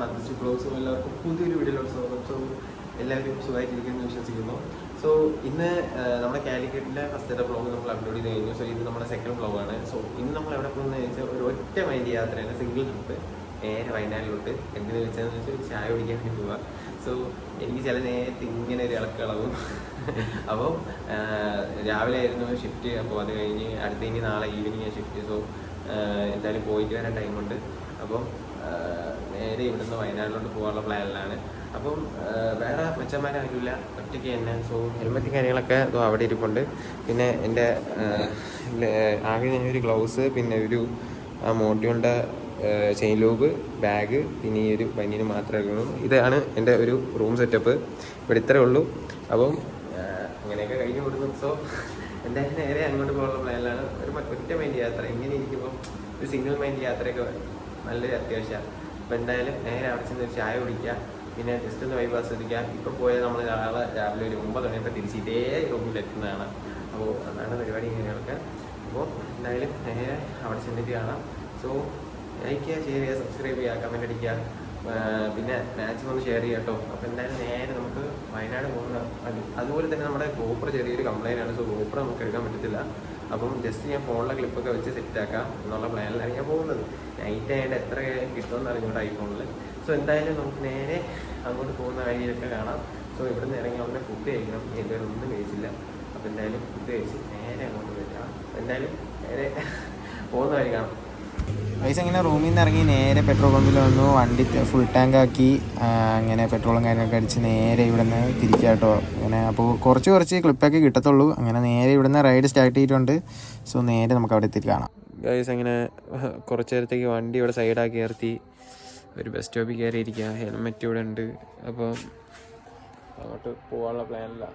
Artist ബ്ലോഗ്സും എല്ലാവർക്കും പുതിയൊരു വീഡിയോയിലോട്ട് സ്വാഗതം. സോ എല്ലാവരും സുഖമായിട്ടിരിക്കുന്നു വിശ്വസിക്കുന്നു. സോ ഇന്ന് നമ്മുടെ കാലിക്കറ്റിൻ്റെ ഫസ്റ്റത്തെ വ്ളോഗ് നമ്മൾ അപ്ലോഡ് ചെയ്ത് കഴിഞ്ഞു. സോ ഇത് നമ്മുടെ സെക്കൻഡ് വ്ളോഗാണ്. സോ ഇന്ന് നമ്മൾ എവിടെ പോകുന്നത് വെച്ചാൽ ഒരു ഒറ്റ മൈൻഡ് യാത്രയാണ്, സിംഗിൾ ട്രിപ്പ് നേരെ വയനാട്ടിലോട്ട്. എന്തിനു വെച്ചാൽ ചായ കുടിക്കാൻ വേണ്ടി പോവുക. സോ എനിക്ക് ചില നേരത്തെ ഇങ്ങനെ ഒരു ഇളക്കളവും അപ്പോൾ രാവിലെ ആയിരുന്നു ഷിഫ്റ്റ്. അപ്പോൾ അത് കഴിഞ്ഞ് അടുത്ത ഇനി നാളെ ഈവനിങ് ഷിഫ്റ്റ്. സോ എന്തായാലും പോയിട്ട് വരാൻ ടൈമുണ്ട്. അപ്പം നേരെ ഇവിടുന്ന് വയനാട്ടിലോട്ട് പോകാനുള്ള പ്ലാനിലാണ്. അപ്പം വേറെ മെച്ചന്മാരാകില്ല, ഒറ്റയ്ക്ക് തന്നെ. സോ ഹെൽമെറ്റും കാര്യങ്ങളൊക്കെ അവിടെ ഇരിപ്പുണ്ട്. പിന്നെ എൻ്റെ ആകെ ഒരു ഗ്ലൗസ്, പിന്നെ ഒരു മോട്ടിയോണിൻ്റെ ചെയിൻ ലൂബ്, ബാഗ്, പിന്നെ ഈ ഒരു ബനിയന് മാത്രമേ ഉള്ളൂ. ഇതാണ് എൻ്റെ ഒരു റൂം സെറ്റപ്പ്. ഇവിടെ ഇത്രയേ ഉള്ളൂ. അപ്പം അങ്ങനെയൊക്കെ കഴിഞ്ഞു കൊടുക്കും. സോ എന്തായാലും നേരെ അങ്ങോട്ട് പോകാനുള്ള പ്ലാനിലാണ്. ഒരു ഒറ്റ മൈൻഡ് യാത്ര ഇങ്ങനെ ഇരിക്കുമ്പോൾ ഒരു സിംഗിൾ മൈൻഡ് യാത്രയൊക്കെ നല്ലൊരു അത്യാവശ്യമാണ്. അപ്പോൾ എന്തായാലും നേരെ അവിടെ ചെന്ന് ഒരു ചായ കുടിക്കുക, പിന്നെ ജസ്റ്റ് ഒന്ന് വൈബ് ആസ്വദിക്കുക. ഇപ്പോൾ പോയാൽ നമ്മൾ നാളെ രാവിലെ ഒരു 9 മണിയൊക്കെ തിരിച്ച് ഇതേ റൂമിലെത്തുന്നതാണ്. അപ്പോൾ അതാണ് പരിപാടി ഇങ്ങനെയൊക്കെ. അപ്പോൾ എന്തായാലും നേരെ അവിടെ ചെന്നിട്ട് കാണാം. സോ ലൈക്ക് ചെയ്യുക, ഷെയർ ചെയ്യുക, സബ്സ്ക്രൈബ് ചെയ്യുക, കമൻറ്റ് അടിക്കുക, പിന്നെ മാക്സിമം ഒന്ന് ഷെയർ ചെയ്യാം കേട്ടോ. അപ്പോൾ എന്തായാലും നേരെ നമുക്ക് വയനാട് പോകുന്ന അതുപോലെ തന്നെ നമ്മുടെ ഗോപ്ര ചെറിയൊരു കംപ്ലൈൻ്റ് ആണ്. സോ ഗോപ്ര നമുക്ക് എടുക്കാൻ പറ്റത്തില്ല. അപ്പം ജസ്റ്റ് ഞാൻ ഫോണിലെ ക്ലിപ്പൊക്കെ വെച്ച് സെറ്റാക്കാം എന്നുള്ള പ്ലാനിലാണ് ഞാൻ പോകുന്നത്. നൈറ്റ് ആയിട്ട് എത്ര കിട്ടുമെന്ന് അറിഞ്ഞൂടെ ഐഫോണിൽ. സോ എന്തായാലും നമുക്ക് നേരെ അങ്ങോട്ട് പോകുന്ന വഴിയിലൊക്കെ കാണാം. സോ ഇവിടുന്ന് ഇറങ്ങി അവിടെ ഫുഡ് കഴിക്കണം. ഇതുവരെ ഒന്നും കഴിച്ചില്ല. അപ്പോൾ എന്തായാലും ഫുഡ് കഴിച്ച് നേരെ അങ്ങോട്ട് വരാം. എന്തായാലും നേരെ പോകുന്ന വഴി കാണാം. പൈസ ഇങ്ങനെ റൂമിൽ നിന്ന് ഇറങ്ങി നേരെ പെട്രോൾ പമ്പിൽ വന്നു, വണ്ടി ഫുൾ ടാങ്ക് ആക്കി, അങ്ങനെ പെട്രോളും കാര്യങ്ങളൊക്കെ അടിച്ച് നേരെ ഇവിടെ നിന്ന് തിരിക്കുക കേട്ടോ. അങ്ങനെ അപ്പോൾ കുറച്ച് ക്ലിപ്പൊക്കെ കിട്ടത്തുള്ളൂ. അങ്ങനെ നേരെ ഇവിടെ നിന്ന് റൈഡ് സ്റ്റാർട്ട് ചെയ്തിട്ടുണ്ട്. സോ നേരെ നമുക്ക് അവിടെ എത്തിയിട്ട് കാണാം. ഗൈസ് അങ്ങനെ കുറച്ച് നേരത്തേക്ക് വണ്ടി ഇവിടെ സൈഡാക്കി നിർത്തി ഒരു ബസ് സ്റ്റോപ്പിൽ കയറിയിരിക്കുക. ഹെൽമെറ്റ് ഇവിടെ ഉണ്ട്. അപ്പോൾ അങ്ങോട്ട് പോകാനുള്ള പ്ലാനില്ല.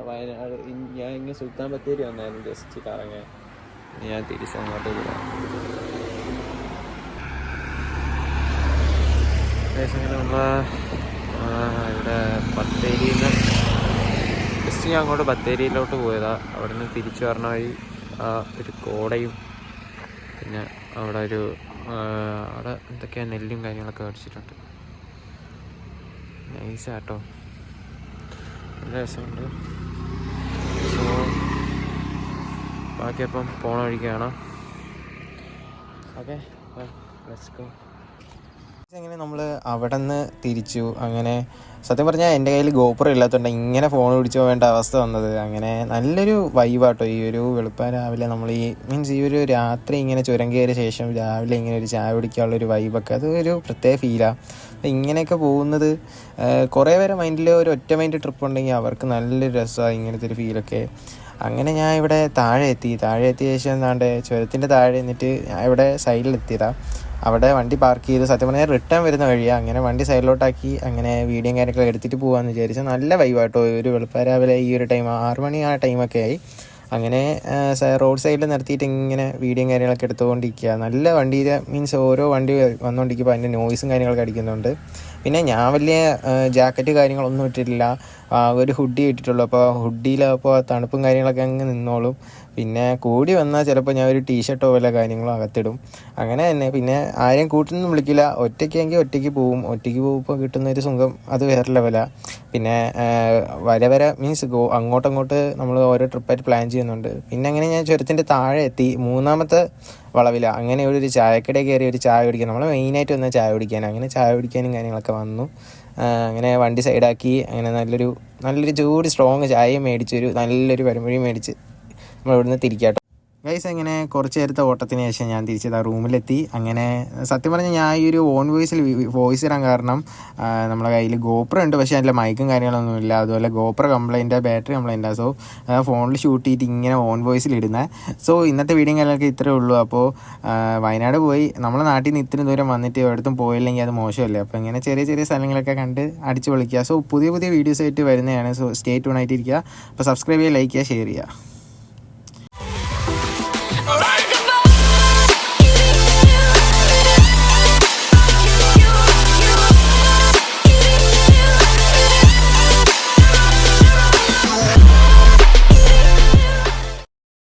വയനാട് ഞാൻ ഇങ്ങനെ സുൽത്താൻ ബത്തേരി വന്നായിരുന്നു ജസ്റ്റ് കറങ്ങാൻ. ഞാൻ തിരിച്ച് അങ്ങോട്ട് പോകാം. അങ്ങനെ നമ്മൾ ഇവിടെ ബത്തേരിയിൽ നിന്ന് ജസ്റ്റ് ഞാൻ അങ്ങോട്ട് ബത്തേരിയിലോട്ട് പോയതാണ്. അവിടെ നിന്ന് തിരിച്ചു പറഞ്ഞ വഴി ഒരു കോടയും, പിന്നെ അവിടെ അവിടെ എന്തൊക്കെയാണ് നെല്ലും കാര്യങ്ങളൊക്കെ മേടിച്ചിട്ടുണ്ട്. നൈസാട്ടോ, നല്ല രസമുണ്ട്. സോ ബാക്കിയപ്പം പോണ വഴിക്കാണ്. Okay, let's go. അങ്ങനെ നമ്മൾ അവിടെ നിന്ന് തിരിച്ചു. അങ്ങനെ സത്യം പറഞ്ഞാൽ എൻ്റെ കയ്യിൽ ഗോപ്രോ ഇല്ലാത്തതുകൊണ്ട് ഇങ്ങനെ ഫോൺ പിടിച്ച് പോകേണ്ട അവസ്ഥ വന്നത്. അങ്ങനെ നല്ലൊരു വൈബാട്ടോ ഈ ഒരു വെളുപ്പാൻ രാവിലെ നമ്മൾ ഈ ഒരു രാത്രി ഇങ്ങനെ ചുരം കയറിയ ശേഷം രാവിലെ ഇങ്ങനെ ഒരു ചായ കുടിക്കാനുള്ളൊരു വൈബൊക്കെ അത് ഒരു പ്രത്യേക ഫീലാണ്. അപ്പം ഇങ്ങനെയൊക്കെ പോകുന്നത് കുറേ പേരെ മൈൻഡിൽ ഒരു ഒറ്റ മൈൻഡ് ട്രിപ്പ് ഉണ്ടെങ്കിൽ അവർക്ക് നല്ലൊരു രസമാണ് ഇങ്ങനത്തെ ഒരു ഫീലൊക്കെ. അങ്ങനെ ഞാൻ ഇവിടെ താഴെ എത്തിയ ശേഷം എന്താണ്ട് ചുരത്തിൻ്റെ താഴെ നിന്നിട്ട് ഞാൻ ഇവിടെ സൈഡിലെത്തിയതാണ്. അവിടെ വണ്ടി പാർക്ക് ചെയ്ത് സത്യം പറഞ്ഞാൽ റിട്ടേൺ വരുന്ന വഴിയാണ്. അങ്ങനെ വണ്ടി സൈഡിലോട്ടാക്കി അങ്ങനെ വീഡിയോയും കാര്യങ്ങളൊക്കെ എടുത്തിട്ട് പോകാമെന്ന് വിചാരിച്ചാൽ നല്ല വൈബാട്ടോ. ഒരു വെളുപ്പാൻ രാവിലെ ഈ ഒരു ടൈം 6 മണി ആ ടൈമൊക്കെ ആയി. അങ്ങനെ റോഡ് സൈഡിൽ നിർത്തിയിട്ട് ഇങ്ങനെ വീഡിയോയും കാര്യങ്ങളൊക്കെ എടുത്തുകൊണ്ടിരിക്കുക. നല്ല വണ്ടി മീൻസ് ഓരോ വണ്ടി വന്നുകൊണ്ടിരിക്കുമ്പോൾ അതിൻ്റെ നോയ്സും കാര്യങ്ങളൊക്കെ അടിക്കുന്നുണ്ട്. പിന്നെ ഞാൻ വലിയ ജാക്കറ്റ് കാര്യങ്ങളൊന്നും ഇട്ടിട്ടില്ല, ഒരു ഹുഡി ഇട്ടിട്ടുള്ളൂ. അപ്പോൾ ഹുഡിയിലപ്പോൾ തണുപ്പും കാര്യങ്ങളൊക്കെ അങ്ങ് നിന്നോളും. പിന്നെ കൂടി വന്നാൽ ചിലപ്പോൾ ഞാൻ ഒരു ടീഷർട്ടോ വല്ല കാര്യങ്ങളോ അകത്തിടും. അങ്ങനെ തന്നെ. പിന്നെ ആരെയും കൂട്ടിനൊന്നും വിളിക്കില്ല. ഒറ്റയ്ക്കെങ്കിൽ ഒറ്റയ്ക്ക് പോകുമ്പോൾ കിട്ടുന്നൊരു സുഖം അത് വേറെ ലെവലാണ്. പിന്നെ വര മീൻസ് അങ്ങോട്ടങ്ങോട്ട് നമ്മൾ ഓരോ ട്രിപ്പായിട്ട് പ്ലാൻ ചെയ്യുന്നുണ്ട്. പിന്നെ അങ്ങനെ ഞാൻ ചുരത്തിൻ്റെ താഴെ എത്തി, 3ാമത്തെ വളവിലാണ്. അങ്ങനെ ഒരു ചായക്കടയിൽ കയറി ഒരു ചായ കുടിക്കാൻ, നമ്മൾ മെയിനായിട്ട് വന്ന ചായ കുടിക്കാൻ. അങ്ങനെ ചായ കുടിക്കാനും കാര്യങ്ങളൊക്കെ വന്നു. അങ്ങനെ വണ്ടി സൈഡാക്കി അങ്ങനെ നല്ലൊരു ചൂട് സ്ട്രോങ് ചായയും മേടിച്ച് ഒരു നല്ലൊരു പരമ്പരയും മേടിച്ച് നമ്മൾ ഇവിടുന്ന് തിരിക്കാട്ടോ. ഗൈസ് അങ്ങനെ കുറച്ച് നേരത്തെ ഓട്ടത്തിന് ശേഷം ഞാൻ തിരിച്ചത് റൂമിലെത്തി. അങ്ങനെ സത്യം പറഞ്ഞാൽ ഞാൻ ഈ ഒരു ഓൺ വോയിസ് ഇടാൻ കാരണം നമ്മളെ കയ്യിൽ ഗോപ്രോ ഉണ്ട്, പക്ഷേ അതിൻ്റെ മൈക്കും കാര്യങ്ങളൊന്നുമില്ല. അതുപോലെ ഗോപ്രോ ബാറ്ററി കംപ്ലൈൻറ്റാണ്. സോ ഫോണിൽ ഷൂട്ട് ചെയ്തിട്ട് ഇങ്ങനെ ഓൺ വോയിസിൽ ഇടുന്നത്. സോ ഇന്നത്തെ വീഡിയോ കാര്യങ്ങളൊക്കെ ഇത്രയേ ഉള്ളൂ. അപ്പോൾ വയനാട് പോയി നമ്മളെ നാട്ടിൽ നിന്ന് ഇത്രയും ദൂരം വന്നിട്ട് എവിടത്തും പോയില്ലെങ്കിൽ അത് മോശമല്ലേ. അപ്പോൾ ഇങ്ങനെ ചെറിയ സ്ഥലങ്ങളൊക്കെ കണ്ട് അടിച്ച് പൊളിക്കുക. സോ പുതിയ വീഡിയോസ് ആയിട്ട് വരുന്നതാണ്. സോ സ്റ്റേ ട്യൂൺ ആയിട്ടിരിക്കുക. അപ്പോൾ സബ്സ്ക്രൈബ് ചെയ്യുക, ലൈക്ക് ചെയ്യുക, ഷെയർ ചെയ്യുക.